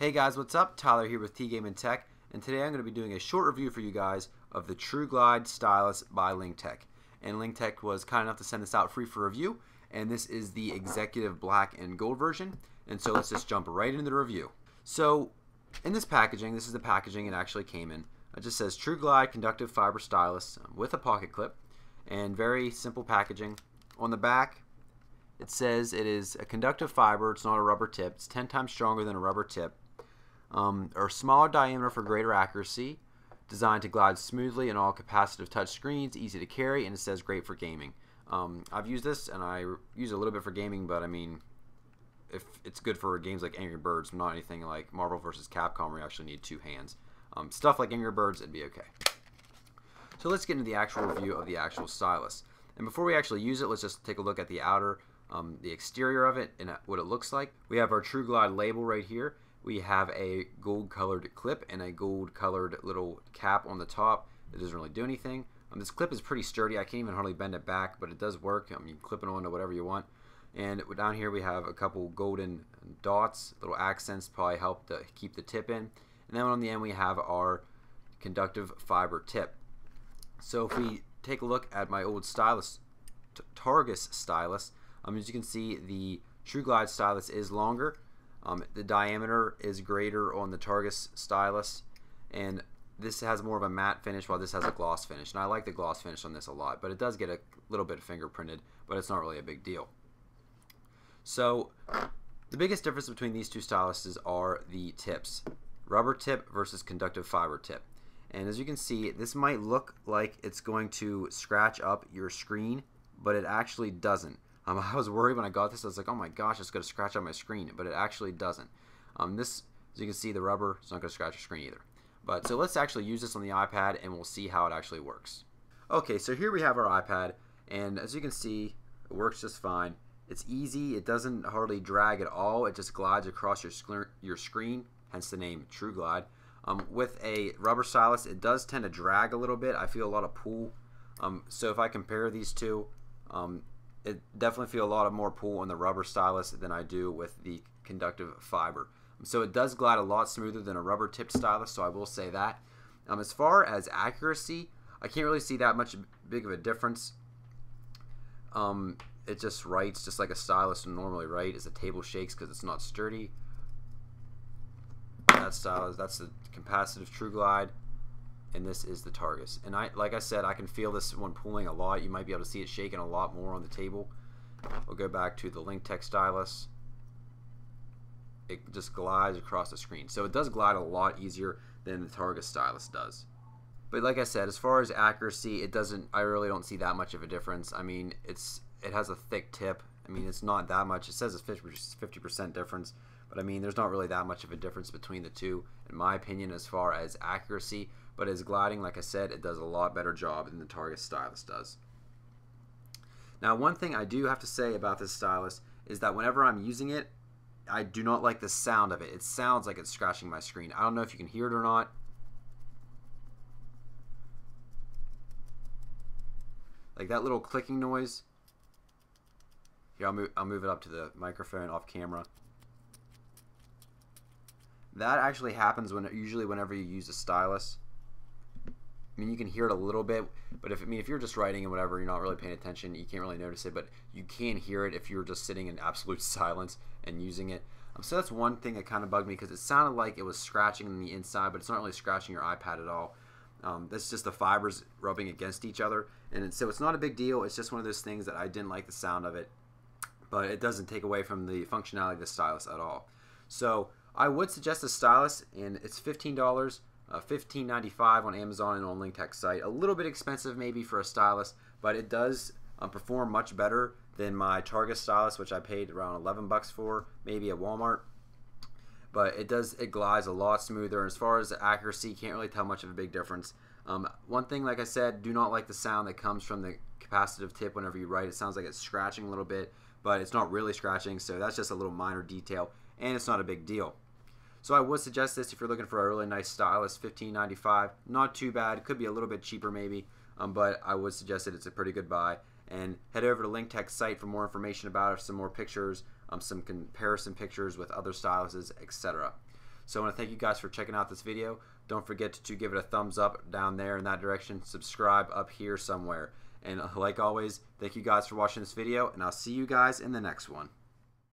Hey guys, what's up? Tyler here with T-Game and Tech, and today I'm going to be doing a short review for you guys of the TruGlide Stylus by Lynktec. And Lynktec was kind enough to send this out free for review, and this is the executive black and gold version. And so let's just jump right into the review. So in this packaging, this is the packaging it actually came in. It just says TruGlide conductive fiber stylus with a pocket clip, and very simple packaging. On the back, it says it is a conductive fiber. It's not a rubber tip. It's 10 times stronger than a rubber tip. Or smaller diameter for greater accuracy, designed to glide smoothly in all capacitive touch screens, easy to carry, and it says great for gaming. I've used this, and I use it a little bit for gaming, but I mean, if it's good for games like Angry Birds, not anything like Marvel vs. Capcom where you actually need two hands. Stuff like Angry Birds, it'd be okay. So let's get into the actual review of the actual stylus. And before we actually use it, let's just take a look at the outer, the exterior of it and what it looks like. We have our TruGlide label right here. We have a gold colored clip and a gold colored little cap on the top. It doesn't really do anything. This clip is pretty sturdy. I can't even hardly bend it back, but it does work. You can clip it onto whatever you want. And down here we have a couple golden dots, little accents, probably help to keep the tip in. And then on the end we have our conductive fiber tip. So if we take a look at my old stylus, Targus stylus, as you can see, the TruGlide stylus is longer. The diameter is greater on the Targus stylus, and this has more of a matte finish while this has a gloss finish. And I like the gloss finish on this a lot, but it does get a little bit fingerprinted, but it's not really a big deal. So the biggest difference between these two styluses are the tips. Rubber tip versus conductive fiber tip. And as you can see, this might look like it's going to scratch up your screen, but it actually doesn't. I was worried when I got this. I was like, oh my gosh, it's going to scratch up my screen, but it actually doesn't. This, as you can see, the rubber is not going to scratch your screen either. But so let's actually use this on the iPad, and we'll see how it actually works. Okay, so here we have our iPad, and as you can see, it works just fine. It's easy. It doesn't hardly drag at all. It just glides across your screen, hence the name TruGlide. With a rubber stylus, it does tend to drag a little bit. I feel a lot of pull. So if I compare these two, it definitely feel a lot of more pull on the rubber stylus than I do with the conductive fiber. So it does glide a lot smoother than a rubber tipped stylus, so I will say that. As far as accuracy, I can't really see that much big of a difference. It just writes just like a stylus would normally write as the table shakes because it's not sturdy. That stylus, that's the capacitive TruGlide, and this is the Targus. And like I said, I can feel this one pulling a lot. You might be able to see it shaking a lot more on the table. We'll go back to the Lynktec stylus. It just glides across the screen. So it does glide a lot easier than the Targus stylus does. But like I said, as far as accuracy, it doesn't, I really don't see that much of a difference. I mean, it has a thick tip. I mean, it's not that much. It says it's 50% difference. But I mean, there's not really that much of a difference between the two, in my opinion, as far as accuracy. But as gliding, like I said, it does a lot better job than the Targus stylus does. Now, one thing I do have to say about this stylus is that whenever I'm using it, I do not like the sound of it. It sounds like it's scratching my screen. I don't know if you can hear it or not. Like that little clicking noise. Here, I'll move it up to the microphone off camera. That actually happens usually whenever you use a stylus. I mean, you can hear it a little bit, but if you're just writing and whatever, you're not really paying attention, you can't really notice it, but you can hear it if you're just sitting in absolute silence and using it. So that's one thing that kind of bugged me because it sounded like it was scratching on the inside, but it's not really scratching your iPad at all. That's just the fibers rubbing against each other, and so it's not a big deal. It's just one of those things that I didn't like the sound of it, but it doesn't take away from the functionality of the stylus at all. So I would suggest a stylus, and it's $15, $15.95 on Amazon and on Lynktec's site. A little bit expensive maybe for a stylus, but it does perform much better than my Targus stylus, which I paid around 11 bucks for, maybe at Walmart. But it glides a lot smoother, and as far as the accuracy, can't really tell much of a big difference. One thing, like I said, do not like the sound that comes from the capacitive tip whenever you write. It sounds like it's scratching a little bit, but it's not really scratching, so that's just a little minor detail, and it's not a big deal. So I would suggest this if you're looking for a really nice stylus. $15.95, not too bad. It could be a little bit cheaper maybe, but I would suggest that it's a pretty good buy. And head over to Lynktec's site for more information about it, some more pictures, some comparison pictures with other styluses, etc. So I want to thank you guys for checking out this video. Don't forget to give it a thumbs up down there in that direction. Subscribe up here somewhere. And like always, thank you guys for watching this video, and I'll see you guys in the next one.